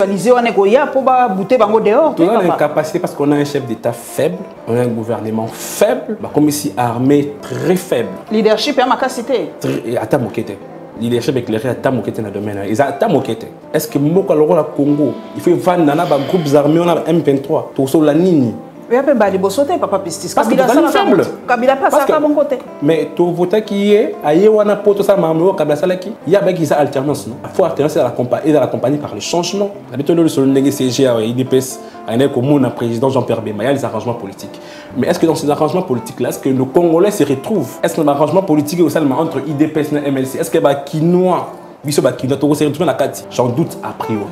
municipalisé on est goya pour bouter bango dehors. On a une capacité parce qu'on a un chef d'État faible, on a un gouvernement faible, comme ici armée très faible. Leadership est ma capacité. Attends moquette. Leadership éclairé à moquette dans le domaine. Ils ont moquette. Est-ce que Moko le Congo, il faut vendre dans les groupes armés, on a M23, tout ça la Nini. Mais après bah les bossotés papa pistis. Kabila ça faible. Kabila pas ça à mon côté. Mais tout vote qui est ailleurs on a poto ça mamlo Kabila ça là qui il y a bien qui ça alternance non. Il faut alternance dans la compagnie par le changement. D'habitude le sur le CGA IDPS un comme président Jean-Pierre Bemba il y a les arrangements politiques. Mais est-ce que dans ces arrangements politiques là est-ce que nos Congolais se retrouvent? Est-ce que dans l'arrangement politique au seulement entre IDPS et MLC est-ce que ba Kinois biso ba Kinois to se retrouver na kati? J'en doute a priori.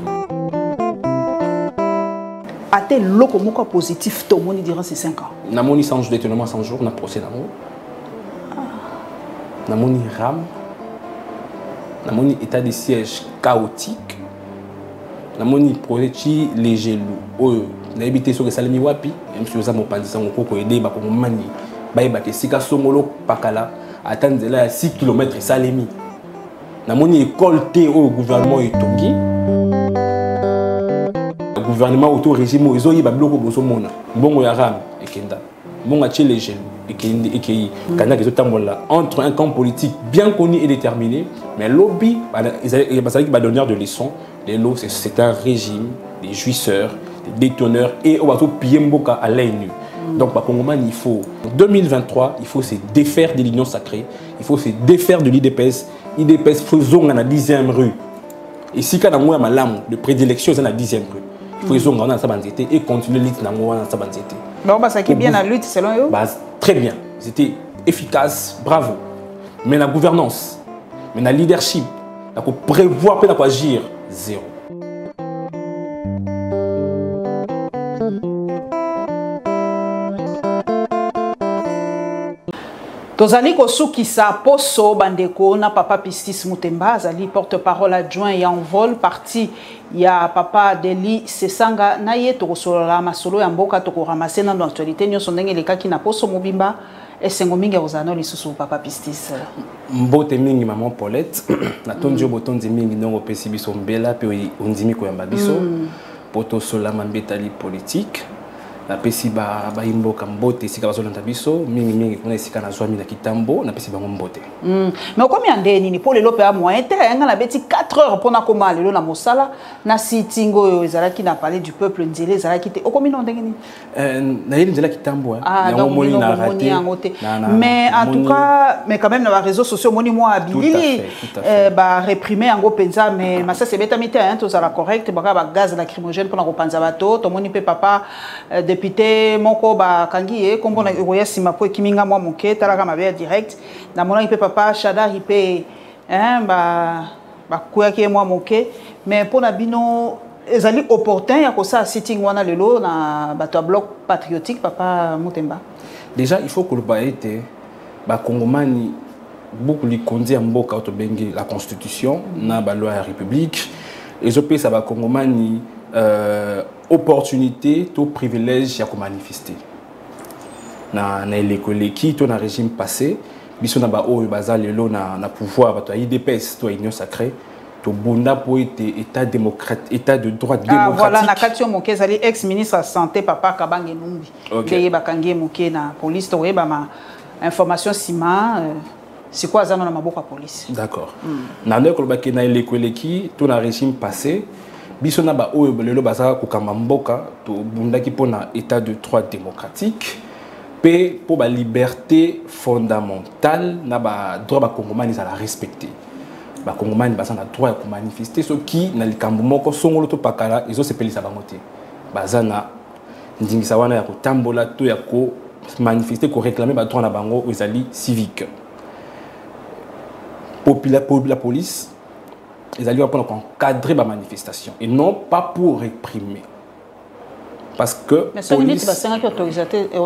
Até loko moko positif tout le monde durant ces 5 ans. Namoni 100 jours d'étonnement 100 jours, on a procès d'amour. Namoni ram. Namoni état de siège chaotique. Namoni projet léger lourd. Na habité sur salami wapi, même si oza mopandisa ngoko aider ba ko mani. Ba ebate sika songolo pakala atteindre là 6 km salemi. Namoni école té au gouvernement etongi. Gouvernement auto-régime, ils ont eu des blocs au monde. Bon, il y a ram et Kenda. Bon, il y a les jeunes et qui entre un camp politique bien connu et déterminé, mais lobby, il va donner de leçons. Les lots, c'est un régime, des jouisseurs, des détonneurs et on va tout piller Mboka à l'œil nu. Donc, il faut, en 2023, il faut se défaire de l'Union sacrée, il faut se défaire de l'IDPS. IDPS, faisons à la 10e rue. Et si quand on a malam de prédilection, c'est la 10e rue. Il faut qu'ils dans sa bandité et continuer la lutte dans sa bandité. Bon, bah, ça qui est bien la lutte selon eux. Bah, très bien. C'était efficace, bravo. Mais la gouvernance, mais la leadership, il faut prévoir, il faut agir, zéro. Tozali kosukisa poso bandeko na papa Pistis Mutemba azali porte-parole adjoint et en vol parti ya papa Deli Sesanga na ye tokosolola masolo ya mboka tokoramase na actualité nyonso ndenge lekaki na poso mobimba esengo mingi ozana lisusu papa Pistis. Mbote mingi maman Paulette na tonjo botonzi mingi ndongo pesi biso mbela pe ondimi ko yamba biso poto solama mbetali politique. La pesi ba imboka mbote sika bazolanda biso mingi kuna sika na zwami na kitambo na pesi bango mbote. Mais comme yande nini pour le lope a moyen te nga na beti 4 heures pour na koma lelo na mosala na sitingo ezalaki na parler du peuple nzele ezalaki te okomi no ndenge ni na yeli nzela kitambo yango moni na raté mais en tout cas mais quand même na réseaux sociaux moni moi abili ba réprimer yango penza mais masa se beta mité hein to za la correct ba gaz lacrymogène pour na kopanza bato to moni pe papa député moko ba kangi kombo na roya sima po kiminga mwa moke talaka mabe direct na mona ipe papa Chada ipe hein ba kuya ki mwa moke mais pour na bino ezali opportun ya ko sa sitting wana lelo na bato bloc patriotique papa Mutemba. Déjà il faut que le baïté ba kongomani beaucoup li kondi mboka auto bengi la constitution na ba loi ya république et je pense ba kongomani opportunité, tout privilège à manifester. Na l'école qui tout na régime passé, biso na ba o bazal lelo na pouvoir to IDPS to union sacrée, to bunda pour état démocrate, état de droit démocratique. Voilà na katio moké zali ex-ministre de santé papa Kabange Numbi. Keye bakangi moké na police to weba ma information sima c'est quoi ça na maboka police. D'accord. Na l'école ba na l'école qui tout na régime passé biso na ba oyo lelo baza ko kamamboka to bundaki pona état de droit démocratique pe pour ba liberté fondamentale na ba droit ba kongomani za la respecter ba kongomani baza na droit ya manifester ce qui na likambo moko songolo to pakala izo sepelisa bango te baza na ndingisa wana ya kotambola to ya ko manifester ko réclamer ba droit na bango ezali civique la police. Ils allaient pour encadrer la manifestation et non pas pour réprimer. Parce que mais ça limite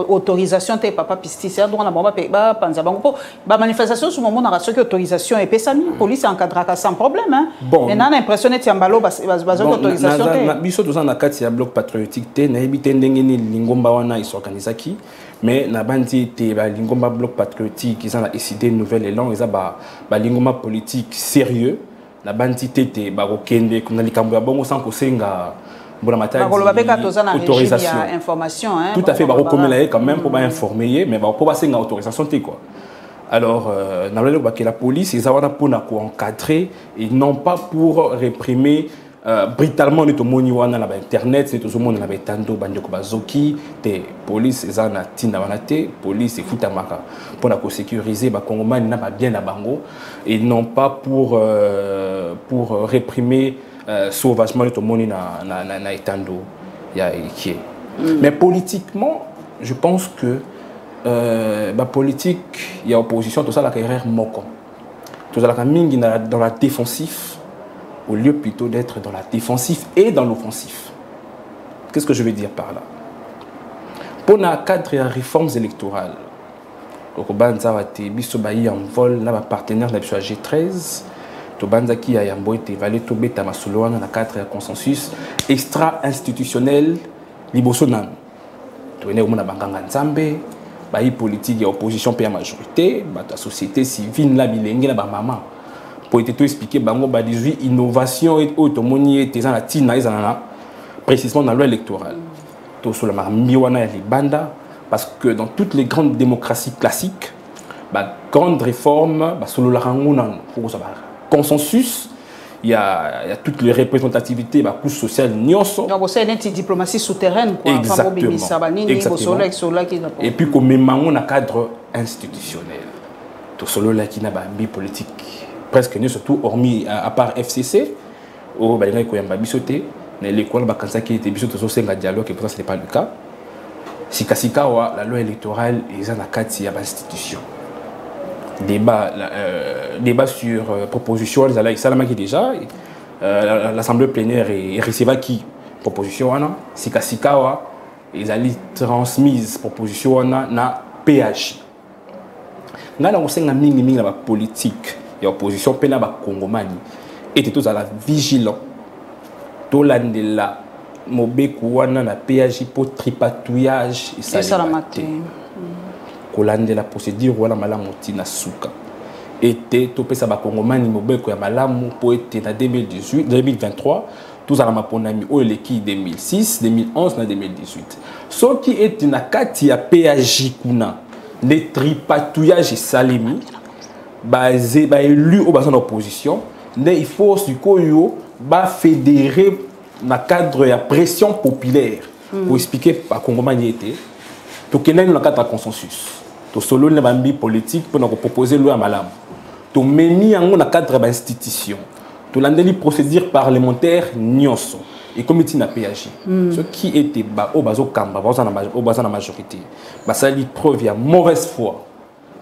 autorisation te papa Pistis c'est droit na bomba ba panza bango ba manifestation sur moment na que autorisation et pesami police encadrera sans problème hein. Bon, mais na l'impression net yambalo ba autorisation te. Na biso tous na kati ya bloc patriotique te na ebite ndenge ni lingomba wana isorganisaki mais na bandi te ba lingomba bloc patriotique ils ont décidé nouvelle élan ils a ba lingomba politique sérieux. la bandité te ba ko kende ko nali kambo ya bongo sans ko senga bona matadi autorisation information hein tout à fait ba ko komela quand même pour ba informer mais ba ko ba senga autorisation te quoi. Alors que la police ils ont pour encadrer et non pas pour réprimer brutalement tout le monde wana na internet c'est tout le monde na betando bandeko bazoki te police ezana tina wana te police efuta maka pour na sécuriser ba congomani na ba bien na bango et non pas pour réprimer sauvagement tout le monde na etando ya qui mais politiquement je pense que la politique il y a opposition tout ça la carrière moko tout ça la mingi dans la défensif au lieu plutôt d'être dans la défensive et dans l'offensif. Qu'est-ce que je veux dire par là? Pour le cadre de réformes électorales, le Banza a été en vol, là, partenaire de la G13, le Banza qui a été valé tout bêta dans le cadre de consensus extra-institutionnel, Libosonan. Tu es un banganga nzambe, bayi politique et opposition pour la majorité, la société civile, la bilingue, la maman. Pour te expliquer bango ba 18 innovation et automoni et la tina précisément dans la loi électorale to sur la miwana ya libanda parce que dans toutes les grandes démocraties classiques ba grande réforme ba solo la ranguna pour ça consensus il y a toutes les représentativités ba couche sociale nyonso donc c'est une diplomatie souterraine quoi exactement et puis comme même on a cadre institutionnel to solo la qui n'a pas bi politique presque surtout hormis à part FCC au balinga ko yamba bisoté mais l'école bakanza qui était bisoté so senga dialogue et pourtant ce n'est pas le cas sikasika wa la loi électorale et en kati ya institution débat sur proposition les ala salama qui déjà l'assemblée plénière et receva qui proposition wana sikasika wa ils allaient transmise proposition wana na PH ngana ko senga mingi la politique et opposition pena ba congomani était tous à la vigilant to landela mobeku wana na PJ pour tripatouillage et salamate kolandela procédure wana malamu tina suka était to pesa ba congomani mobeku ya malamu po était na 2023 tous à la maponami o leki 2006 2011 na 2018 ce qui est na kati ya PJ kuna les tripatouillage et salimi basé élu au bassin d'opposition mais il faut du koyo ba fédérer dans cadre de pression populaire pour expliquer par congomani était to kenani dans cadre de consensus to solo les bambi politique pour nous proposer loi malam to meni en dans cadre d'institution to landeli procédure parlementaire nyonso et comité na PAG ce qui était ba au bazo kamba au bassin la majorité ba ça li preuve ya mauvaise foi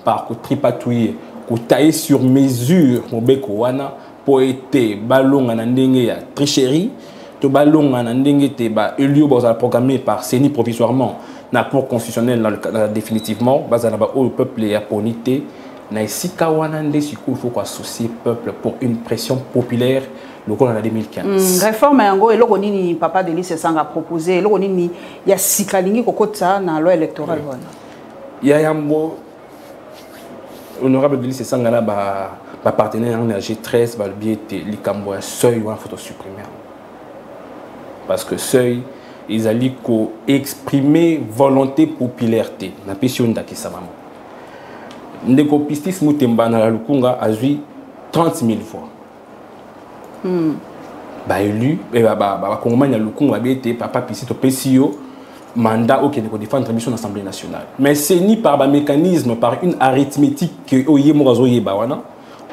par ko tripatouiller ko tailler sur mesure mobeko wana pour être balonga na ndenge ya tricherie to balonga na ndenge te ba élu bazala programmé par CENI provisoirement na cour constitutionnelle définitivement bazala ba au peuple ya ponité na isika wana nde siku faut associer peuple pour une pression populaire le en 2015 réforme yango eloko nini papa Delis Sanga proposé eloko nini ya sikalingi kokota na loi électorale wana ya yambo honorable Delis Sanga na ba partenaire en G13 va le biais li kambo seuil wa photo supprimer parce que seuil ils allaient exprimer volonté popularité na pétion d'akisa maman ndeko pistis mutemba na lukunga a eu 30 000 voix ba élu ba congomani na lukunga bete papa pisito pesio mandat au Québec pour défendre la mission de l'Assemblée nationale mais c'est ni par un mécanisme par une arithmétique que oye morazo yeba wana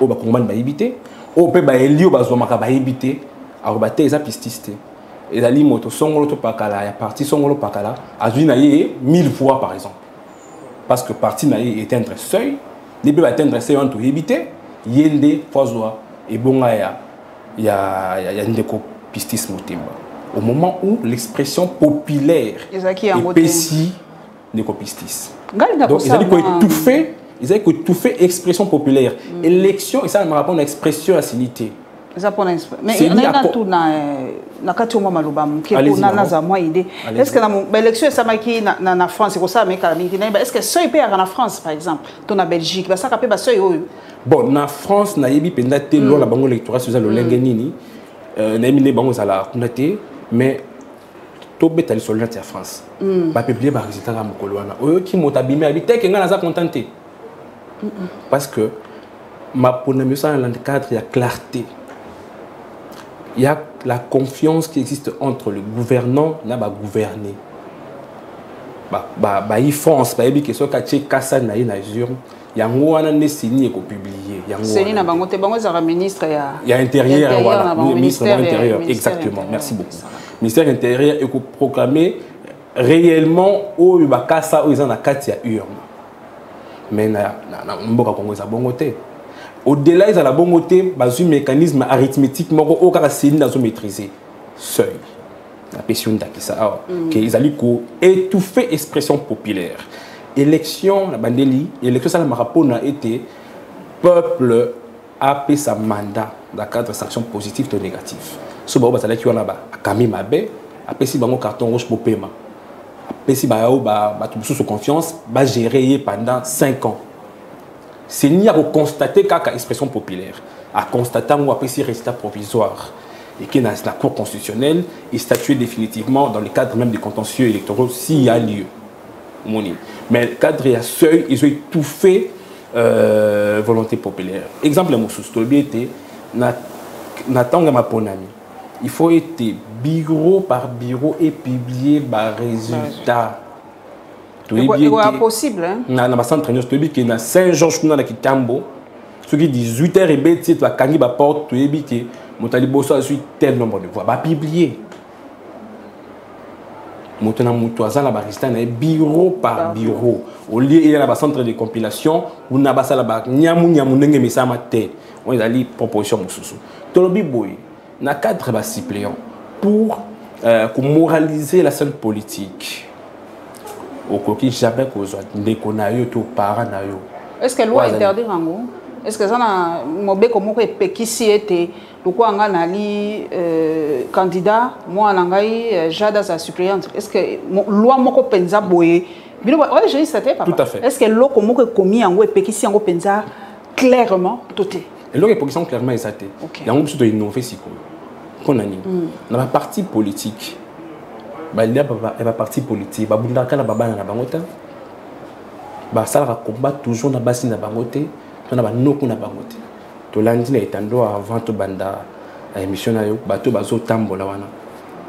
o ba congomani ba éviter o pe ba élu ba zo maka ba éviter a rebattre les pististes et ali moto songolo to pakala ya parti songolo pakala a eu na 1000 voix par exemple parce que parti na était un seuil début atteindre seuil on to éviter yende fozoa et bonga ya ndeko pistis motemba au moment où l'expression populaire est pessi ndeko pistis donc ils allaient étouffer expression populaire élection et ça me rappelle une expression à sanité mais il y a tout nakati au maloba muke pona naza moi idée est-ce que na élection ça maki na France c'est ça mais est-ce que ça peut y en France par exemple ton na Belgique ba ça capé ba ça yo bon na France na yebi penda te lo la bango électoral sur le lenge nini na yemi bango za la kunate mais to betali sur l'Inter France ba publier ba résultat ka mokolo wana oyo ki motabimi abi te ke nga naza contenté parce que ma ponami ça dans le cadre il y a clarté. Il y a la confiance qui existe entre le gouvernant et le gouverné. Il France, il y a des cas il y a un signé et publié. Il y a un ministre intérieur, voilà, ministre intérieur, exactement. Merci beaucoup. Le ministère intérieur est proclamé réellement où il y a casa où ils ont urne. Mais au-delà, il y a la bonne côté, un mécanisme arithmétique qui maîtriser seuil. La question qu'ils allaient étouffer l'expression populaire. Élection, la bandeli, élection, ça a été peuple a payé sa mandat dans le cadre de sanctions positives ou négatives. Ce qui est là, Camille Mabé, a payé un carton rouge pour paiement. A payé sous confiance, va gérer pendant 5 ans. C'est n'y a constaté qu'à l'expression populaire, à constater ou à ces résultats provisoires et que la Cour constitutionnelle est statuée définitivement dans le cadre même des contentieux électoraux s'il y a lieu. Mais le cadre et à seuil, ils ont étouffé volonté populaire. Exemple, il faut être bureau par bureau et publier les résultats. C'est possible. Na centre nous tu que na Saint-Georges na Kitambo ce qui 18h et bêti tu as kangi ba porte tu ebité motali bosso a suit tel nombre de voix ba publier motana mutoza la barista na bureau par bureau au lieu il y a ba centre de compilation ou na ba sala ba nyamu ndenge mesama te on est allé proposition mususu tolobi boy na cadre ba suppléant pour moraliser la scène politique. Est-ce que la loi interdit Rango? Est-ce que ça a mobé comme qui si était le quoi on a li candidat moi en angai jada sa suppléante? Est-ce que loi moko penza boye? Bien ouais j'ai ça papa. Tout à fait. Est-ce que loi comme commis en web qui si en penza clairement tout est? Et loi position clairement exacte. Il y a un peu de innover si qu'on a ni. Dans la partie politique. Il y a un parti politique, il y a un bangote, ça combat toujours na basi na bangote, on a noku na bangote. To landi na etando avant to banda émission na yo, bato bazo tambola wana.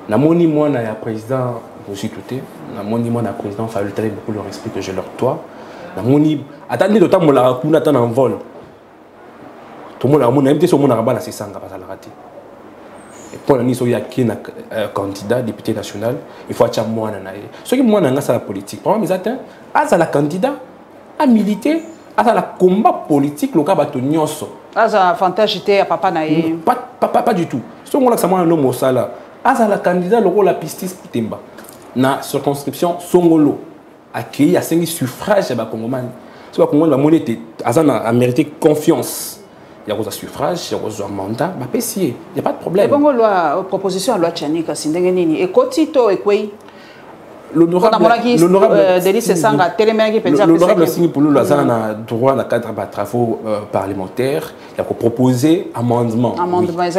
Na moni moi na ya président aussi touté, na moni moi na président fallu très beaucoup le respect que je leur dois. Na moni attendez to tambola kuna tan en vol. Tout le monde a mon invité sur mon araba na sesanga pas la rater. Et pour la mise, il y a un candidat, député national, il faut que moi ce qui moi dans la politique. Par exemple, à la candidat, à militer, à la combat politique, le cas batonioso. À la fantasité à papa naïe. Pas du tout. Ce qu'on a que ça un homme au sala. À la candidat, le rôle la pistis Temba. Na circonscription Songolo, accueilli à 5 suffrages à Bakongomani. Ce que Congo la monnaie a mérité confiance. Il y a un suffrage, il y a un mandat, il n'y a pas de problème. Il y a une proposition à la loi Tchanika, et Kotito et quoi? L'honorable signe pour nous, il a droit dans le cadre de travaux parlementaires, il a proposé amendement. Amendement, et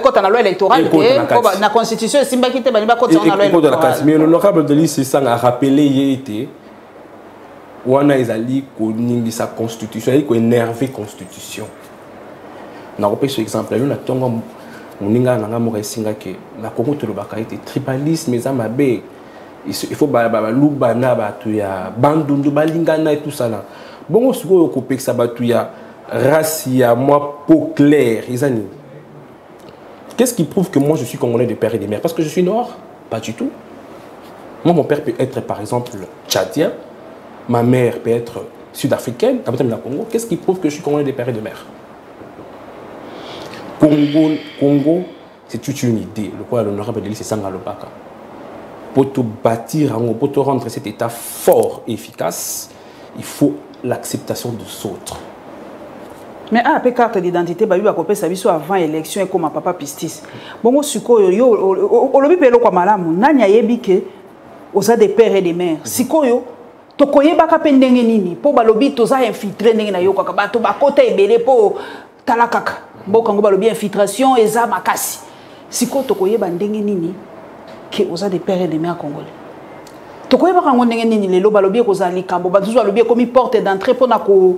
quand on a la loi électorale, la constitution, c'est pas quitté, mais l'honorable Delis Sessang a rappelé hier on a énervé sa constitution, il a énervé la constitution. On a repris ce exemple. Nous avons dit la Congo est tribalisme, il faut que bandundu balingana et tout ça. Bon, ce que ça racia, moi, peau claire. Qu'est-ce qui prouve que moi je suis congolais de père et de mère? Parce que je suis noir? Pas du tout. Moi, mon père peut être par exemple tchadien, ma mère peut être sud-africaine, qu'est-ce qui prouve que je suis congolais de père et de mère? Congo, c'est toute une idée. Le quoi l'honorable Delis Sessanga Lobaka. Pour te bâtir, pour te rendre cet état fort et efficace, il faut l'acceptation des autres. Mais après carte d'identité, bah, il va couper sa vie soit avant élection et comme ma papa pistis. Bon, siko yo, au lobby pelo comme malamu, nanya yebike, aux a des pères et des mères. Siko yo, to koye baka pendenge nini, po ba lobby toza infiltré nenge na yo kaka ba to ba kota ebele po talakaka. Bon, quand ba lobby infiltration, eza makasi. Siko to koye ba ndenge nini, que aux a des pères et des mères congolais. To koye baka ndenge nini le lo ba lobby ko za likambo, ba toujours lobby comme porte d'entrée pour na ko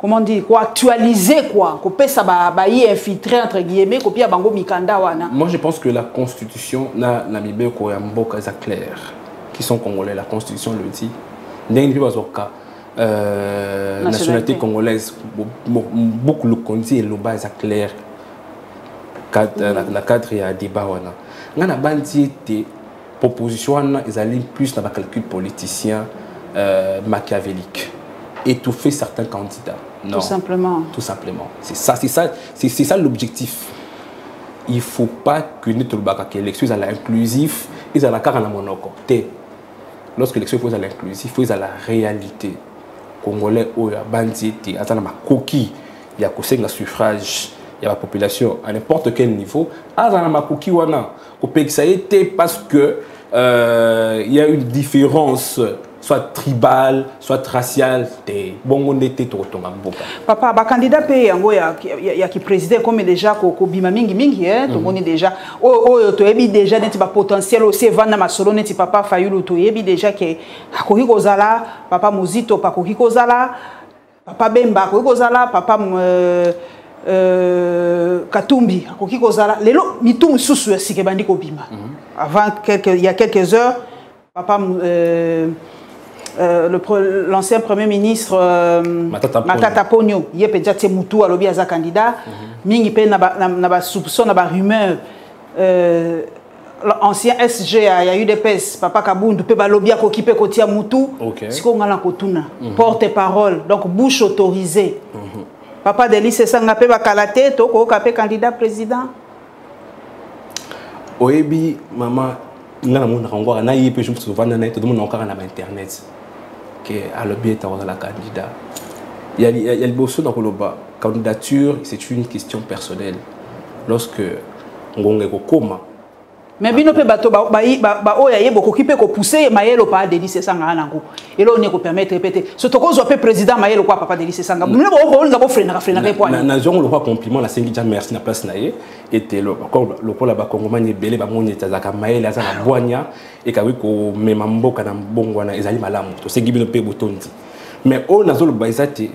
comment dire, quoi, actualiser quoi, qu'on ça va y infiltrer entre guillemets, copier bango mikanda wana. Moi je pense que la constitution na mibé ko ya mboka eza clair, qui sont congolais, la constitution le dit. Ndenge bazoka nationalité congolaise beaucoup le conti et le bas est clair. Na cadre ya débat wana. Ngana bandi te proposition wana ezali plus na ba calcul politicien machiavélique. Étouffer certains candidats. Non. Tout simplement. Tout simplement. C'est ça l'objectif. Il ne faut pas que l'élection soit inclusive et à la carrière monocorté. Lorsque l'élection est inclusive, il faut à la réalité. Congolais, il y a bandit, il y a ma coquille, il y a un suffrage, il y a la population à n'importe quel niveau. Il y a ma coquille, ça a été parce que il y a une différence. Soit tribal, soit racial, bon on était tout papa, ba candidat pe yango ya qui président comme déjà ko bima mingi tout monde déjà to yebi déjà net ba potentiel aussi vana masolo net papa Fayulu to yebi déjà que akoki kozala papa Muzito pa koki kozala papa Bemba koki kozala papa Katumbi akoki kozala lelo mitu mususu sike bandi ko bima avant il y a quelques heures papa l'ancien premier ministre Matata Ponyo il est déjà Mutu alobi aza candidat mingi pe na ba soupçon na ba rumeur l'ancien SG il y a eu des pèses papa Kabundu pe ba lobi akokipe kotia Mutu siko ngala kotuna porte-parole donc bouche autorisée papa Delice Sanga pe ba kalate to ko kapé candidat président oyebi mama ngana mona ngwa na yepe je me souviens na net tout le monde encore na internet que à l'objet de la candidat. Il y a le bosso dans le bas. Candidature, c'est une question personnelle. Lorsque on est coma. Mais bino pe bato ba oya yebo ko kipe ko pousser Mayelo pa Delice Sanga nango. Et là on est ko permettre répéter. Surtout qu'on soit président Mayelo quoi papa Delice Sanga. Nous on nga freiner point. Na zong le roi compliment la sengi ja merci na place naie était le pour la ba kongomani belé ba moni tazaka Mayele aza na boanya et ka wi ko mema mboka na mbongwana ezali malamu. To sengi bino pe botondi. Mais on a zolo ba ezati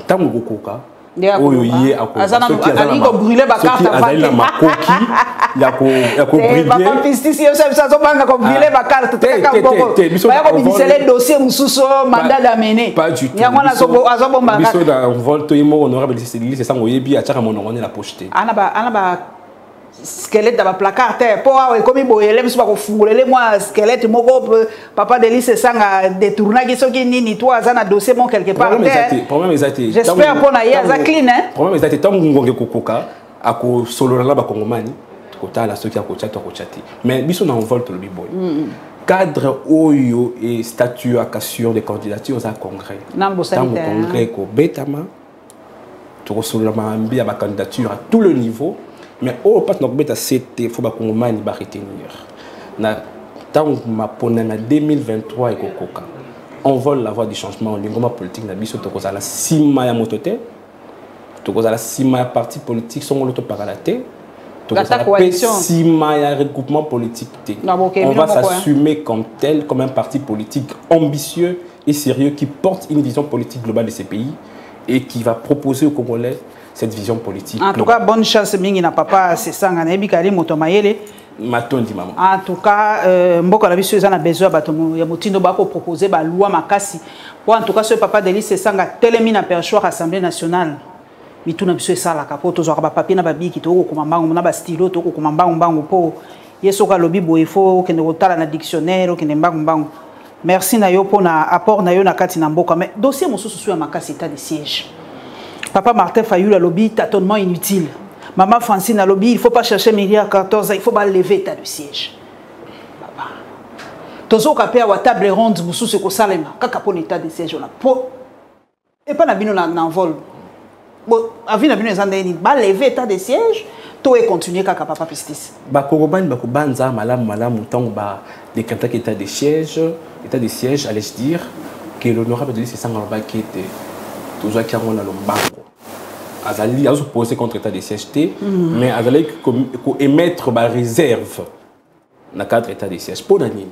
tango kokoka oyo yé azana brûler ba carte avant la makoki ya ko brûler papa pistis yo ça zo banga ko brûler ba carte taka boko ba ko binisele dossier mususu mandat d'amener pas du tout yango na zo bomba biso da volte imo honorable c'est ça ngoyebi ataka monongo la pocheté ana ba squelette dans placard terre pour comme boyele biso ba ko fungolele moi squelette moko papa Delice Sanga détourna ki soki nini toi azana dossier mon quelque part problème exacté j'espère pour na ya za clean hein problème exacté tant ngonge kokoka ako solo na ba kongomani kota la soki ako chato ko chati mais biso na volte le biboy cadre oyo et statut accation des candidatures au congrès dans le congrès ko betama to solo ma mbi ba candidature à tout le niveau. Mais au pas notre bête à CT, faut pas qu'on manie va retenir. Na tant ma ponana 2023 et kokoka. On vole la voie du changement au niveau politique na biso to kozala sima ya motote. To kozala sima ya parti politique sont l'auto paralaté. To kozala sima ya regroupement politique. On va s'assumer comme tel, comme un parti politique ambitieux et sérieux qui porte une vision politique globale de ces pays et qui va proposer aux Congolais cette vision politique. En tout cas, bonne chance mingi na papa c'est ça ngana ebikali moto mayele. Matondi maman. En tout cas, mboka na biso ezana besoin bato ya motindo ba ko proposer ba loi makasi. En tout cas, ce papa Delice Sanga telemi na perchoir Assemblée nationale. Mituna biso sala ka po to zo ba papier na ba biki to ko komambango na ba stylo to ko komambango mbango po yeso ka lobi bo il faut que ne rotala na dictionnaire que ne mbango mbango. Merci na yo po na apport na yo na kati na mboka mais dossier mosusu sur makasi état de siège. Papa Martin Fayulu a lobby tâtonnement inutile. Maman Francine a lobby, il ne faut pas chercher milliard 14 ans, il faut pas lever état de siège. Papa. Tozo kapé à table ronde, vous sous ce que salema, kaka pour l'état de siège on a po. Et pas na bino na vol. Bon, avis na bino ezandeni ba lever état de siège, to et continuer kaka Papa Pistis. Ba korobani ba kobanza malamu tango ba décréter état de siège, allais-je dire que l'honorable de l'État Sangamba qui était toujours qui a na lombango. Azali a posé contre état de siège mais azali ko émettre ba réserve na cadre état de siège pour nani.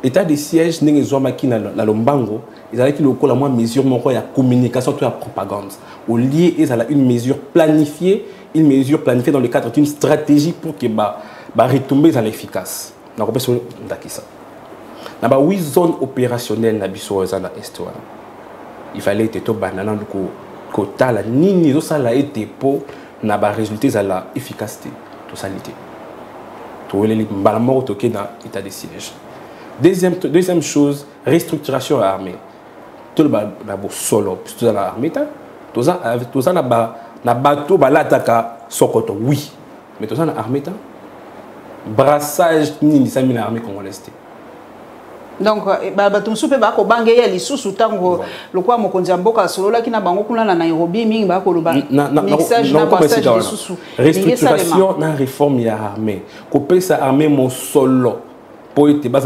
État de siège n'est pas qui na lombango, ils allaient le la moins mesure mon ya communication tout la propagande. Au lieu ils allaient une mesure planifiée dans le cadre d'une stratégie pour que ba retomber à l'efficace. Na ko peso ndakisa. Na ba 8 zones opérationnelles na biso na est. Il fallait être to banana ko tala nini zo sala été pour na ba résultats à la efficacité to salité. To les mbalamoro to ke na état de siège. Deuxième chose, restructuration armée. Tout le monde solo, tout dans l'armée, tout ça na bateau balataka sokoto, oui. Mais tout ça dans l'armée, brassage ni sami na armée congolaise. Donc bato msupe bako bange ya lisusu tango lokwa mokonzi mboka solola kina bango kuna na Nairobi mingi bako loba mixage na brassage lisusu. Restructuration na réforme ya armée. Ko pesa armée mon solo. Pour être bas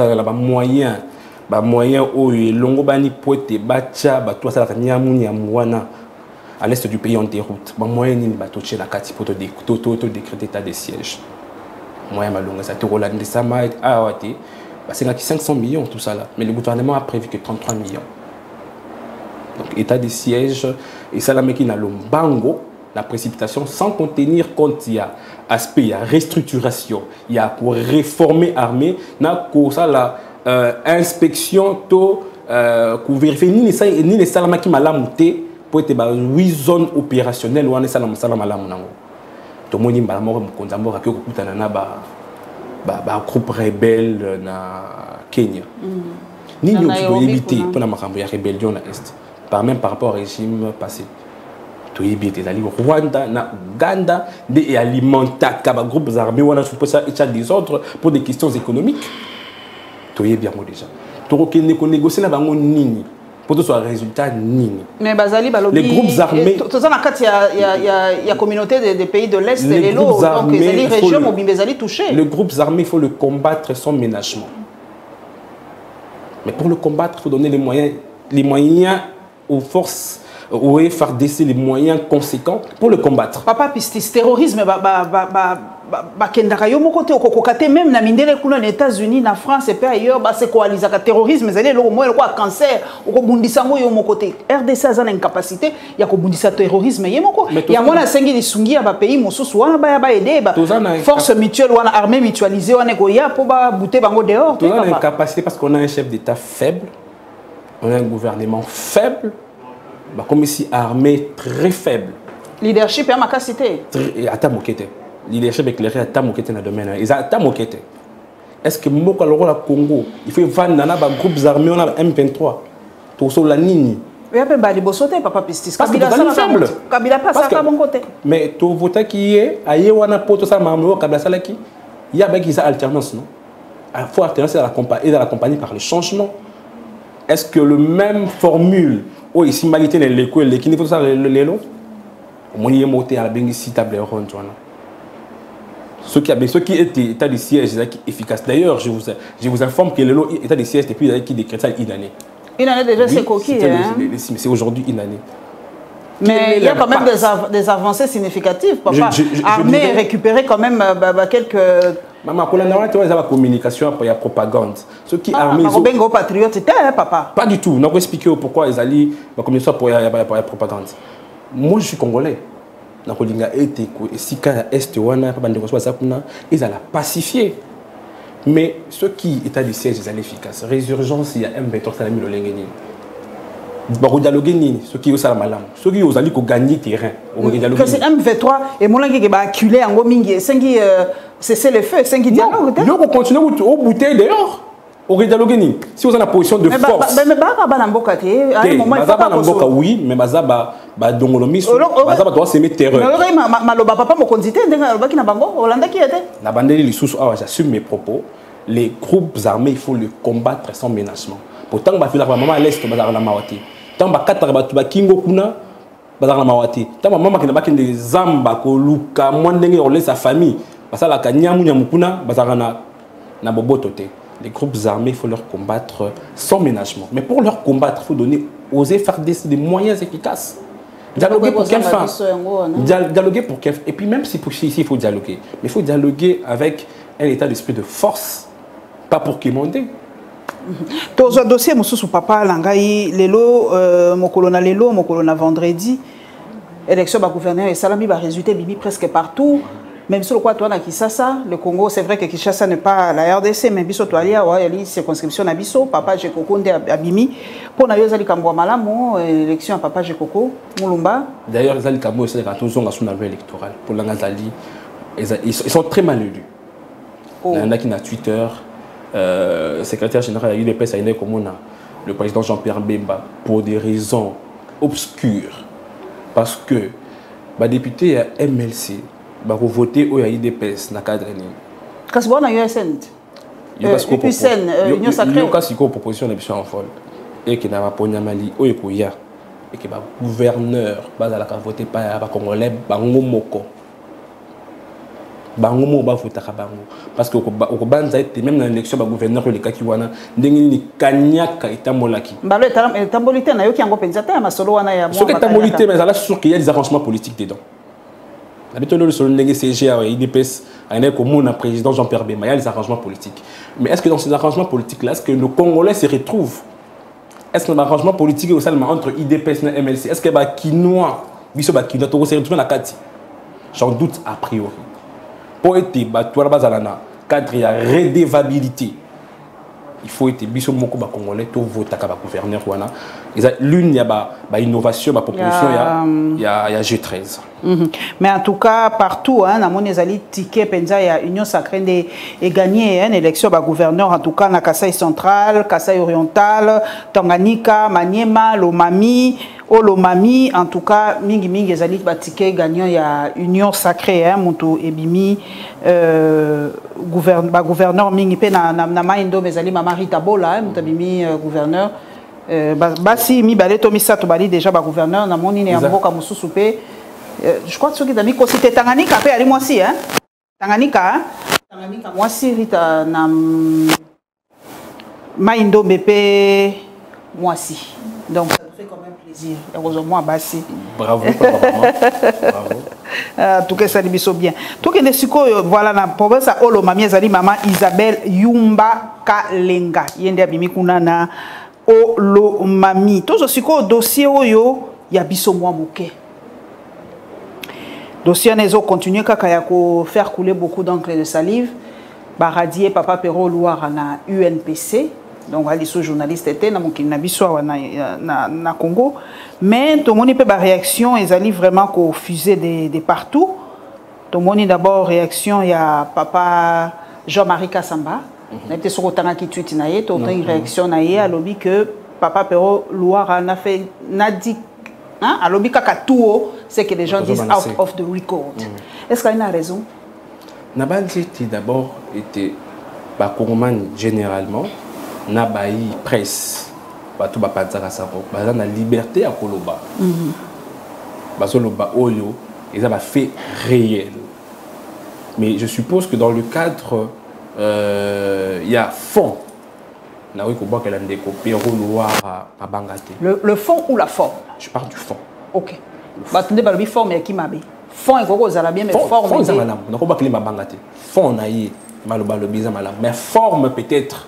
moyen oyo longo bani pour être bacha ba toi ça la nyamu à l'est du pays en déroute ba moyen ni ba toche na kati pour to décréter état de siège moyen malonga ça to rolande ça ma awati ba c'est 500 millions tout ça là mais le gouvernement a prévu que 33 millions donc état de siège et ça la meki na lombango la précipitation sans contenir compte il y a aspect il y a restructuration il y a pour réformer l'armée na ko ça la inspection to pour vérifier ni les salama qui malamuté pour être 8 zones opérationnelles ou on est salama malamu nango to moni mbalamoko mkonzambo ka kokutana na ba groupe rebelle na Kenya ni ni to éviter pour na makambo ya rébellion na est même par rapport au régime passé. Rwanda, na Uganda, et alimenter les groupes armés, on a ça des ordres pour des questions économiques. Tu es bien déjà. Tu as négocié la nini pour que ce soit un résultat nini. Mais Bazali, les groupes armés. Tout ça, il y a la communauté des pays de l'Est et les lots. Donc les régions où Bazali touché. Les groupes armés, il faut le combattre sans ménagement. Mais pour le combattre, il faut donner les moyens aux forces. Ou faire décider les moyens conséquents pour le combattre. Papa Pistis, terrorisme, même na mindele kuna les États-Unis, na France et ailleurs, c'est quoi les terrorisme, c'est le moins le cancer, ou bundissango yo mon côté. RDC a une incapacité, il y a ko bundissa terrorisme yemoko. Il y a mona sengi di sungi ba pays mosusu wana ba aider ba. Force mutuelle wana armée mutualisée wana ko ya pour ba bouter bango dehors. Tout ça une incapacité parce qu'on a un chef d'État faible, on a un gouvernement faible. Comme ici, armée très faible. Leadership et ma capacité. Leadership éclairé à Tamokete dans le domaine. Ils ont Tamokete. Est-ce que Moko le Congo, il faut vendre dans les groupes armés, on a M23. Tout ça, la Nini. Il y a pas de bossoté, Papa Pistis. Kabila faible. Kabila pas ça à mon côté. Mais tout vote qui est, aïe, on a poto ça, Mamlo, Kabila Salaki. Il y a une alternance, non? Il faut alternance et l'accompagner par le changement. Est-ce que le même formule où ici malité l'école l'équipe faut ça les lots on y est monté à la bénéficie table ronde ce qui était état de siège efficace d'ailleurs je vous informe que le lot état de siège depuis qui décrète ça une année déjà c'est coquille mais c'est aujourd'hui une année mais il y a quand même des avancées significatives papa armée récupérer quand même quelques maman, quand on a la communication, il y a propagande. Ce qui armé. Patriote, papa. Pas du tout. On va expliquer pourquoi ils allaient la communication pour la propagande. Moi, je suis congolais. Dans le été, si est ils allaient pacifier. Mais ce qui est à du siège, ils allaient efficaces. Résurgence, il y a M23 ça a mis le lengeni. Ce qui est au malam. Ce qui est aux gagner terrain. C'est M23 et mon langue qui va acculer en gomingue. C'est le feu, c'est un dialogue. Il faut continuer au bouteille dehors. Au dialogue. Si vous avez la position de force. Mais oui, mais Bazaba Dongolomis, Bazaba doit s'aimer terreur. Maloba papa mo kondité ndenga ki na bango Hollande qui était. La bandeli les sous j'assume mes propos. Les groupes armés, il faut les combattre sans ménagement. Pourtant, bah, maman à l'est, bah, la mawati. tant bakata ba kingo kuna bazana mawati tant maman qui n'a pas kende zamba ko luka mwandenge on laisse sa famille basala ka nyamu nyamukuna bazana na bobotote. Les groupes armés, il faut leur combattre sans ménagement. Mais pour leur combattre, il faut oser faire des moyens efficaces. Dialoguer pour quelle fin? Dialoguer pour quelle fin? Et puis même si il faut dialoguer, mais il faut dialoguer avec un état d'esprit de force, pas pour quémander. Tous les dossiers, mon papa, Langaï, Lelo, mon colonel vendredi, élection du gouverneur et Salami va résulter bibi presque partout. Même si le quoi toi na Kinshasa, le Congo, c'est vrai que Kinshasa n'est pas la RDC, mais biso toi il y a une circonscription na biso, papa Jekoko nde abimi pour na yozali kambo malamu élection à papa Jekoko Mulumba. D'ailleurs les kambo c'est quand ils ont sur la loi électorale pour l'angazali ils sont très mal élus. Il y en a qui na Twitter secrétaire général de l'UDPS a comme le président Jean-Pierre Bemba pour des raisons obscures parce que ba député à MLC va voter au IDPS na cadre ni. Qu'est-ce qu'on a eu USN? USN Union Sacrée. Quand c'est quoi proposition de mission en folle et qui n'a pas pogné Mali au Ekoya et que ba gouverneur va la voter pas ba congolais bango moko. Bango mo ba voter ka bango parce que au banza était même dans l'élection ba gouverneur le kaki wana ndenge ni kanyaka etamolaki. Balo etambolité na yo ki ngo penza ta masolo wana ya moi. Ce que etambolité mais là sûr qu'il y a des arrangements politiques dedans. Habituellement, le CGA et l'IDPS, il y a un président Jean-Pierre Bemba, il y a des arrangements politiques. Mais est-ce que dans ces arrangements politiques-là, est-ce que nos Congolais se retrouvent? Est-ce que l'arrangement politique est seulement entre IDPS et MLC? Est-ce que les Kinois, se retrouvent dans la carte? J'en doute a priori. Pour être cadre de redevabilité, il faut être biso moko ba congolais to voter ka ba gouverneur wana l'une ya ba innovation ba proposition il y a G13. Mais en tout cas partout hein na monezali ticket penza ya Union Sacrée et gagné une élection ba gouverneur en tout cas na Kasai central, Kasai oriental, Tanganyika, Maniema, Lomami, Olomami en tout cas mingi ezali ba ticket gagnant ya Union Sacrée hein mutu ebimi gouverneur mingi pe na maindo bezali mama Rita Bola hein mutabimi gouverneur basi mi bale to misato bali déjà ba gouverneur na moni ne amboka mususu pe je crois que ceux qui ont mis cité Tanganyika pe ali moi aussi hein Tanganyika moi aussi Rita na maindo bepe moi aussi donc ça nous fait quand même plaisir heureusement basi bravo bravo tout que ça libiso bien tout que les siko voilà na province à Olomami ezali maman Isabelle Yumba Kalenga yende abimi kuna na Olomami tout ce siko dossier oyo ya biso mwa moke dossier nezo continuer kaka ya ko faire couler beaucoup d'encre de salive ba radier papa Pero Louara na UNPC donc ali so journaliste était na mokili na biso na Congo mais tout le monde peut ba réaction ezali vraiment ko fusée de partout tout le monde d'abord réaction ya papa Jean-Marie Kassamba na été sur otanga ki tweet na ye to une réaction na ye alobi que papa Pero Louara n'a fait n'a dit hein alobi kaka tout c'est que les gens disent out of the record est-ce qu'il y a une raison na banzi d'abord était ba Congoman généralement na bayi presse bato ba panzaka sabo baza na liberté à koloba bazoloba oyo ils ont fait réel mais je suppose que dans le cadre il y a fond na oui ko ba kala ndeko Pero Louara a bangate le fond ou la forme je parle du fond OK batende balobi forme qui mabe fond et koko zala bien mais forme c'est malam na ko ba kala bangate fond na yi maloba lo biza malam mais forme peut-être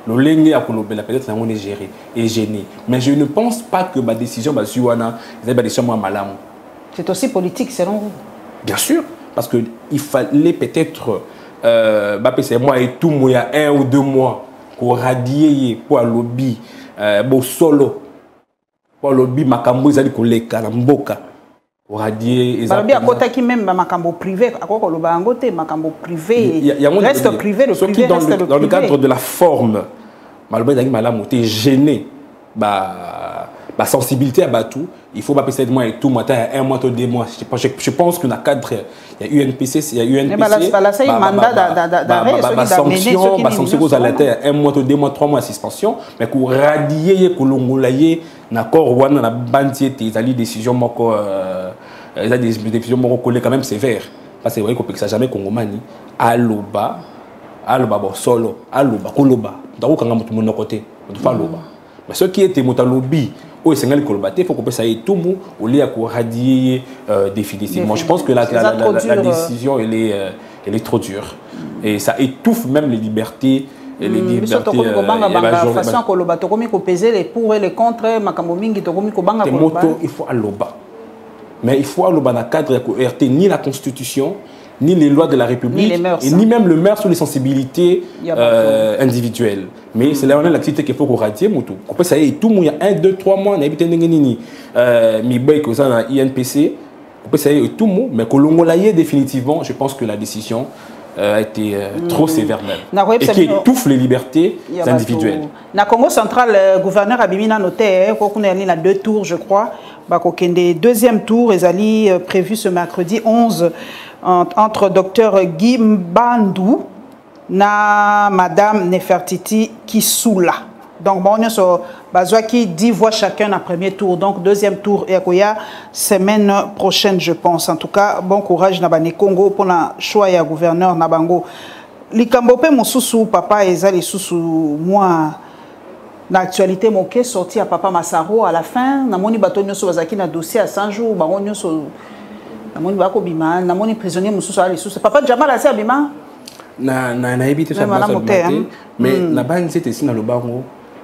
le ligne à Kolobela peut-être on est géré et gêné mais je ne pense pas que ma décision va suivre des décisions moi malam c'est aussi politique selon vous bien sûr parce que il fallait peut-être c'est moi et tout moi il y a 1 ou 2 mois pour radier pour lobby bo solo pour lobby makambo ezali koleka na mboka pour radier ezali à côté qui même makambo privé à quoi koloba ngote makambo privé reste privé le privé reste dans le cadre de la forme maloba ezali malamu te gêné ba la sensibilité à Batou, il faut pas passer de mois et tout, un mois, 2 mois. Je pense que dans le cadre, il y a UNPC, il y a UNPC. Sanction aux alertes, 1 mois, 2 mois, 3 mois de suspension, mais pour radier, pour l'ongolayer, d'accord, ou dans la bandier, ils ont des décisions, ils ont des décisions collées quand même sévères. Parce que vous voyez qu'on ne peut jamais Congomani, Aloba, bon, solo, Aloba, Koloba, donc quand on est de côté, on doit faire Aloba. Mais ce qui était Motalobi, il faut qu'on puisse aller tout le monde au lieu de radier définitivement. Je pense que la décision elle est trop dure. Et ça étouffe même les libertés. Les libertés il faut Aloba. Mais il faut Aloba dans le cadre de RT, ni la Constitution, ni les lois de la République, ni même le maire sur les sensibilités individuelles. Mais c'est là où on a l'activité qu'il faut qu'on radie. Ça y est, tout le monde, il y a 1, 2, 3 mois, on a habité dans INPC, ça y est, tout le monde, mais que définitivement, je pense que la décision a été trop sévère même. Et qui étouffe les libertés individuelles. Dans le Congo central, le gouverneur Abimina noté qu'on a 2 tours, je crois. Le deuxième tour est prévu ce mercredi 11 entre Dr Guy Mbandou na Madame Nefertiti Kisula. Donc, on a qui 10 voix chacun dans premier tour. Donc, deuxième tour, et semaine prochaine, je pense. En tout cas, bon courage na bane Congo pour le choix ya gouverneur na bango. Likambope mosusu papa ezali susu moi l'actualité moké sorti à papa Massaro à la fin. Namoni bato nyoso bazaki na dossier à 100 jours, bango nyoso namoni bako bima, namoni prisonnier mosusu ali susu. Papa Jamal a bima na évité ça mais na bande c'était ici dans le bango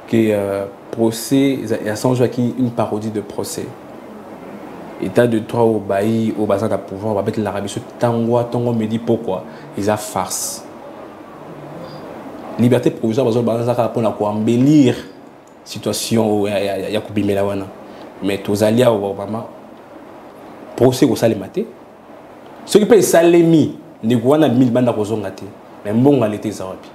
que procès il y a 100 jours qui une parodie de procès. État de droit au bailli au bassin de pouvoir avec l'Arabie Saoudite tango me dit pourquoi ils a farce. Liberté provisoire pour embellir situation il y a kubimela wana mais tous alliés au Obama procès au salemate ce qui peut salemi ne wana 1000 banda kozongate mais mbongo alete zawapi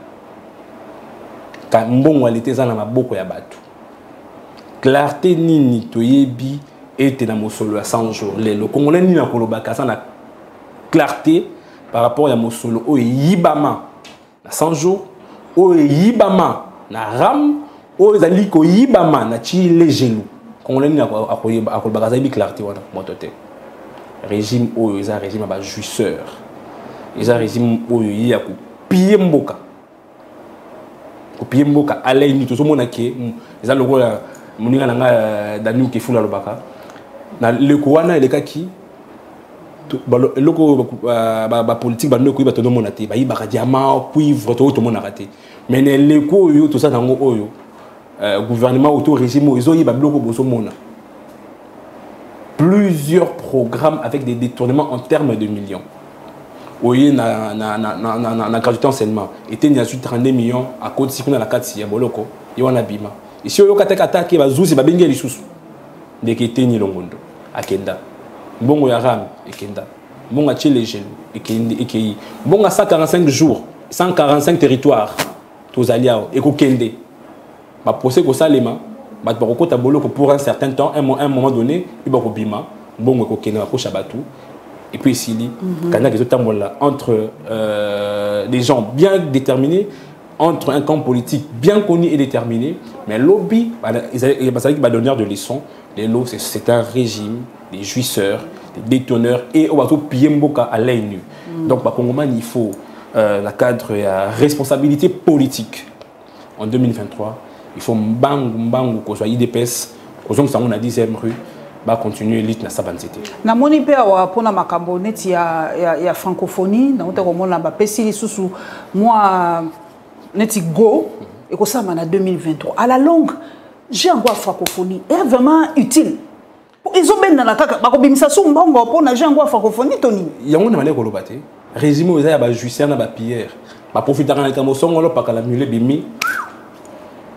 ka mbongo alete za na maboko ya batu clarté nini toyebi était dans mon solo à 100 jours le congolais ni na kolobaka ça na clarté par rapport à mon solo o yibama na 100 jours o yibama na ram o ezali ko yibama na chi les genoux congolais ni na kolobaka ça bi clarté wana motote régime o eza régime ba jouisseur eza régime o yi ya ko piller mboka alay ni to so mona ke eza lokola muninga nanga danu ke fula lobaka na le kowana le kaki loko ba politique ba ndeko ba to mona te ba yibaka diamant cuivre to mona raté mais ne le ko yo to ça nango oyo gouvernement auto régime ils ont yiba bloko boso mona plusieurs programmes avec des détournements en termes de millions. Oui, na gratuité enseignement. Et il y a 32 millions à cause de la carte si boloko. Il y a bima. Ici, il y a attaqué bazouzi babengi les sous. Dès que était ni longondo. Akenda. Bongo ya ram ekenda. Bongo a les jeunes et bongo a 145 jours, 145 territoires. Tous alliés et kokende. Ba procès ko salema. Pour un certain temps, un moment donné, il va y avoir et puis ici, entre des gens bien déterminés, entre un camp politique bien connu et déterminé, mais lobby, il va donner de leçons. Les lots, c'est un régime, des jouisseurs, des détonneurs, et on va tout piller Mboka à l'œil nu. Donc, il faut la cadre responsabilité politique en 2023. Il faut mbangu qu'on soit IDPS, qu'on soit dans la 10e rue, va continuer l'élite na sabanzete. Na moni pe awa pona makambo neti ya francophonie, na uta komona ba pesili susu moi neti go et ko ça en 2023. À la longue, j'ai encore francophonie est vraiment utile. Ils ont ben na kaka ba ko bimisa su mbongo pona j'ai encore francophonie toni. Yango na male ko lobate. Régime oza ya ba juicière na ba pierre. Ba profitera na kamo songolo pa kala mule bimi.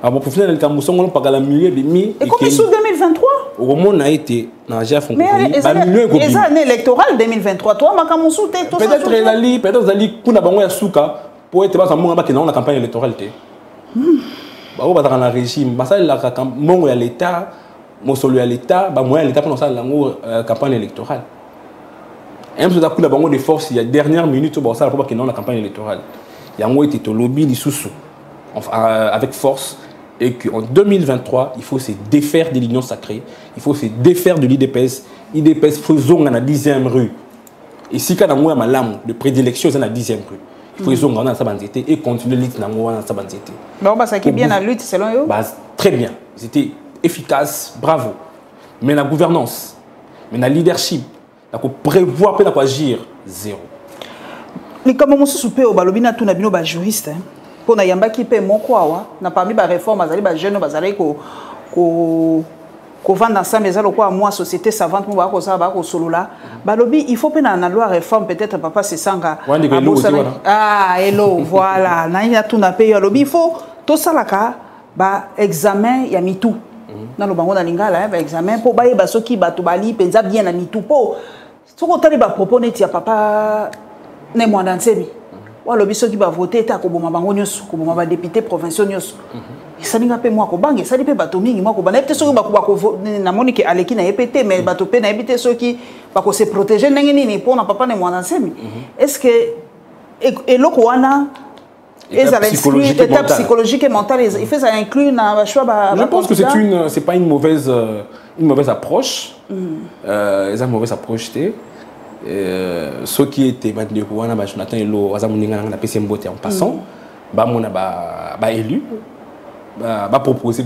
Pour profiter de l'Cameroun, pas la milieu de mi. Et comme sous 2023 au moment a été dans la francophonie. Mais les années électorales 2023, toi, ma Cameroun, peut-être ali kuna bango ya suka pour être bas monga ba na campagne électorale té. Ba o ba dans la régime, ba ça la mongo ya l'état mon solo à l'État, bah moi à l'État pendant ça la campagne électorale. Et même si on a des forces, il y a dernière minute pour ça pour qu'il y ait la campagne électorale. Il y a un été au lobby du sous avec force et qu'en 2023 il faut se défaire de l'union sacrée, il faut se défaire de l'IDPS. IDPS faisons à la 10e rue. Et si quand on a malam de prédilection c'est la 10e rue. Il faut qu'ils ont dans sa bandité et continuer lutte dans sa bandité. Bon bah ça qui est bien la lutte selon eux. Bah très bien, c'était efficace, bravo. Mais la gouvernance, mais la leadership, la prévoir peut agir zéro. Les comme on se soupe au balobina tout na bino ba juriste pour na yamba qui paie mon quoi na parmi ba réforme azali ba jeune bazali ko vendre ensemble ezalo quoi moi société savante mo ba ko ça ba ko solo là balobi il faut pe na loi réforme peut-être papa se sanga ah hello voilà na ya tout na paye balobi il faut tout ça là ka ba examen ya mitu na lo bango na lingala ba examen pour ba yeba soki ba to bali penza bien na mitu po soko tali ba proposer ti ya papa ne moi dansemi walo biso ki ba voter ta ko boma bango nyoso ko boma ba député provinciaux nyoso ça ninga pe moi ko bange ça lipe bato mingi moi ko bana peut soki ba ko na monique aleki na EPT mais bato pe na EPT soki ba ko se protéger ndenge nini pour na papa ne moi dansemi est-ce que et loko wana étape psychologique et mentale il fait ça inclut na choix ba je pense que c'est pas une mauvaise approche une mauvaise approche ceux qui étaient Jonathan Elo en passant élu proposer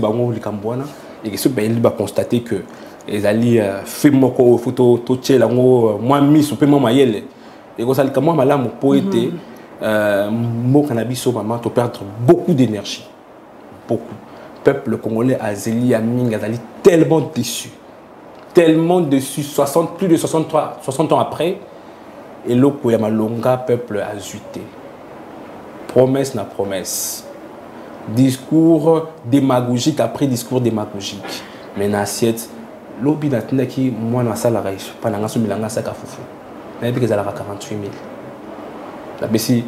et ceux qui ont constaté que les alliés fait mon photo moi mis sur paiement maïel et comme ça comment malam pour être mon cannabis au moment de perdre beaucoup d'énergie beaucoup peuple congolais azeli aming azali tellement déçu plus de 60 ans après, et le peuple a zuté. Promesse na promesse. Discours démagogique après discours démagogique. Mais dans l'assiette, l'obi n'a qui moi dans la salle pendant que je suis à Foufou. Mais il y a 48 000. La Bessie,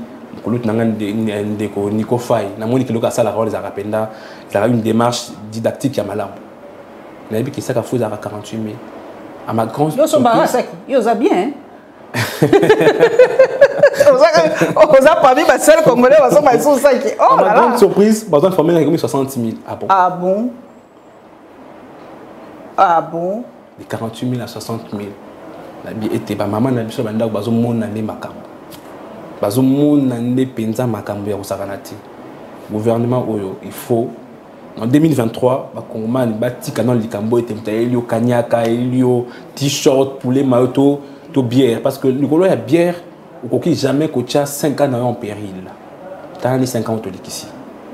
Nico Faye, il y a une démarche didactique à Malam. Il y a 48 000. À ma grande surprise, ils ont bien. Aux a pas mis ma seule congolais, ils sont 5. Oh là là. À ma grande surprise, ils ont formé 60 000. Ah bon? Ah bon? Ah bon? De 48 000 à 60 000. La vie était ma maman n'a pas de bazo mon année makambo. Bazo mon année penza makambo ya usakanati. Gouvernement oyo, il faut. En 2023, Bakongman bati canon likambo et elio kanyaka elio t-shirt poulet maillot to bière parce que le Congolais a bière au coquille jamais coacha 5 ans en péril. T'as les 5 ans au ici.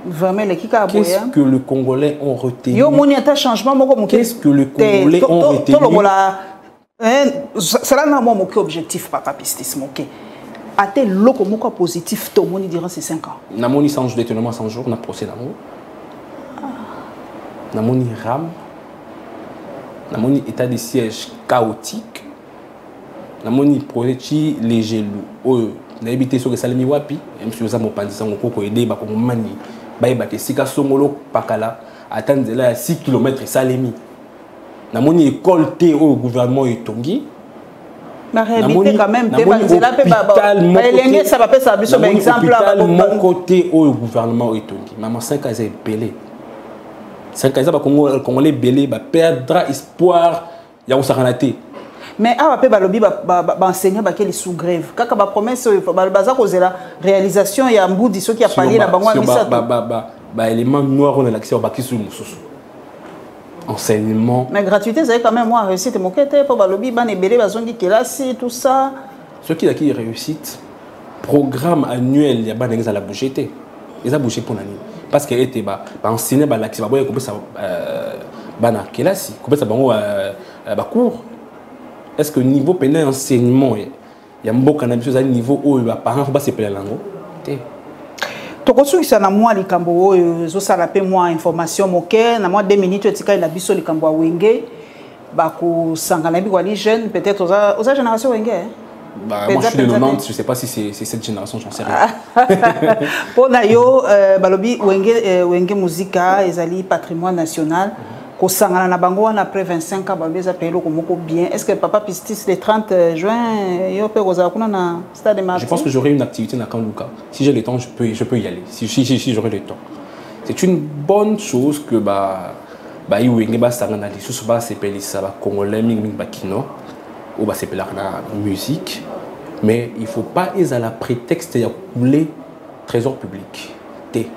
Vraiment les kika qu'est-ce que le Congolais ont retenu? Yo moni ata changement moko qu'est-ce que le Congolais ont retenu? Cela n'a pas mon objectif papa pistis mon a tel loko moko positif to moni durant ces 5 ans. Na moni 100 jours d'étonnement 100 jours na procès d'amour. Na moni ram, na moni état de siège chaotique, na moni projet léger loup. Na habité sur le salami wapi, même si vous avez mon pandis en coco aidé, bah comme mani, bah il battait 6 somolo pakala, attendre là 6 km salami. Na moni école té au gouvernement etongi. Na réalité quand même, t'es pas là pe baba. Elenge ça va pas ça biso exemple là. Mon côté au gouvernement etongi. Maman 5 ans est belé. 5 ans, les Congolais belé perdra espoir. Il y a un saranaté. Mais après balobi enseigner quel sous grève. Quand la promesse baza cause la réalisation il y a Mboudi ceux qui a parlé la bango misa. Élément noir on a l'accès au baki sous mususu. Enseignement. Mais gratuité c'est quand même moi réussite mon quête pour balobi ban belé bazongi kelasi tout ça. Ce qui a qui réussite programme annuel il y a ban à la bougeté. Ils a bougé pour l'année. Parce qu'elle était enseignée par l'accès, est-ce que niveau pénal enseignement il y a beaucoup de niveau où les parents ne se plaindre langue tokosuki sana moi likambo oyo zo sala pe moi information moke na moi 2 minutes etika na biso likambo wenge ba ko sangana bi kwali jeune peut-être aux génération wenge moi je suis de 90, je ne sais pas si c'est cette génération, j'en sais rien. Pour Nayo, Balobi, Wenge Musica, Ezali Patrimoine National, kosangana na bango wana après 25 ans babeza pelo komoko bien. Est-ce que Papa Pistis le 30 juin yo pe kozala kuna na stade Martyrs? Je pense que j'aurai une activité na Kanluka. Si j'ai le temps, je peux y aller. Si j'aurai le temps. C'est une bonne chose que iwenge ba sangana li susu ba sepelisa ba congolais mingi ba kino ou ba sepelaka na musique, mais il faut pas ezala prétexte ya couler trésor public. Té.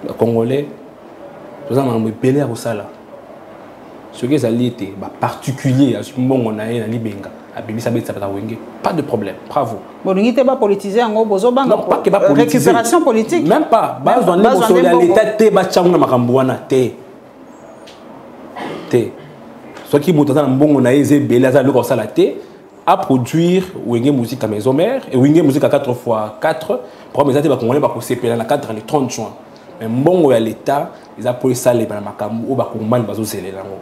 Les Congolais, nous avons un belé à Rosala. Ce qui est allié, particulier, on a un libenga. Pas de problème, bravo. Bon, vous n'êtes pas politisé en gros, non, pas que pas politisé. Récupération politique. Même pas. Base dans l'État, té bachangna makambouana té. Té. Ce qui monte dans bon on a aisé belé à l'eau ça la té à produire Wenge musique à maison mère et Wenge musique à 4x4 pour mes amis congolais ba ko sepela na 4 le 30 juin. Mais bon à l'État, ils appellent ça les makambu ou ba kongomani bazo zelela ngo.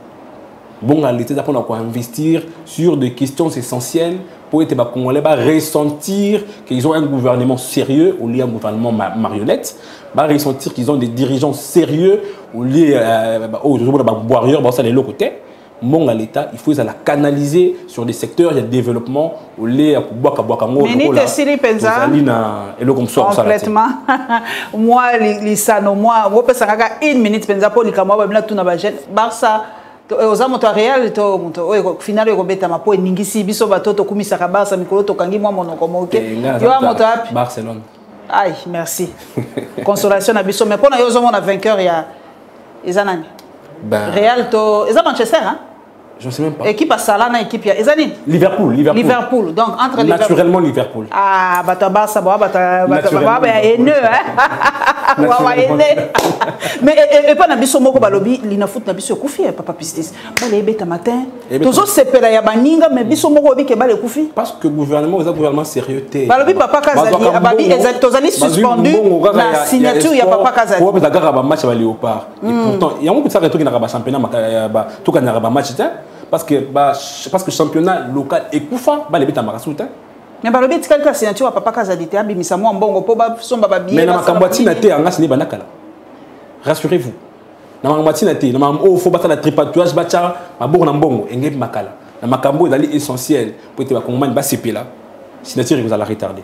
Bon à l'État d'apprendre à quoi investir sur des questions essentielles pour être les Congolais ressentir qu'ils ont un gouvernement sérieux au lieu d'un gouvernement marionnette, ressentir qu'ils ont des dirigeants sérieux au lieu de boire ça les côtés. Bon à l'État, il faut la canaliser sur des secteurs de développement au lieu de boire complètement. Moi, une minute penza pour Barça aux réel au final biso batoto kumisaka Barça mikolo tokangi mwa monoko moke yo moto api Barcelone. Aïe, merci. Consolation à biso mais pour yo zomona vainqueur ya ezanani Real to eza Manchester hein. Je ne sais même pas. Équipe à Salana, équipe à Ezanine. Liverpool. Donc entre naturellement Liverpool. Ah, Barça, haineux, hein. Mais et pas nabiso moko balobi, lina foot nabiso koufi Papa Pistis. Bale beta matin. Tozo sepela ya baninga mais biso moko bi ke bale koufi. Parce que gouvernement, c'est un gouvernement sérieux té. Balobi Papa Kazali, ababi ezali suspendu la signature ya Papa Kazali. Ouais, parce que match va Léopard. Et pourtant, il y a beaucoup de ça qui na ba championnat tout ka na ba match parce que championnat local est koufa ba les beta marasuta. Mais balobi tikali signature ya Papa Kazali té abimisa mo mbongo po ba somba ba billet. Mais na makambwati na té anga sini banakala. Rassurez-vous. Na makambwati na té na o faut battre la tripatouage bacha maboko na mbongo engebe makala. Na makambo ezali essentiel pour te ba kongomani ba sepela. Signature vous allez retarder.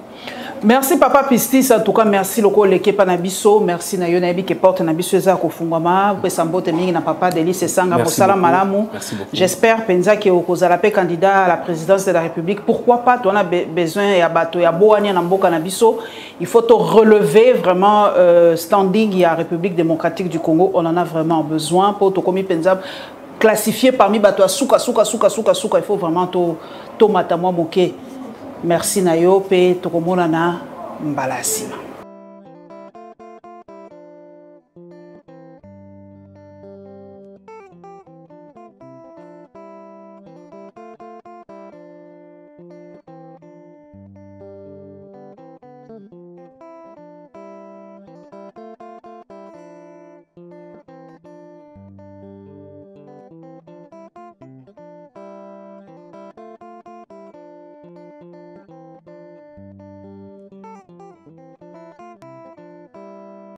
Merci Papa Pistis, en tout cas merci loko leke panabiso, merci na yo nabi ke porte na biso eza ko fungama, pe sambote mingi na Papa Delice Sanga pour sala malamu. J'espère penza que okozala pe candidat à la présidence de la République. Pourquoi pas on a besoin ya bato ya boania na mboka na biso. Il faut te relever vraiment standing ya République démocratique du Congo, on en a vraiment besoin pour to komi penza classifié parmi bato suka, il faut vraiment to matamwa moke. Merci Nayo pe tokomona na mbalasima.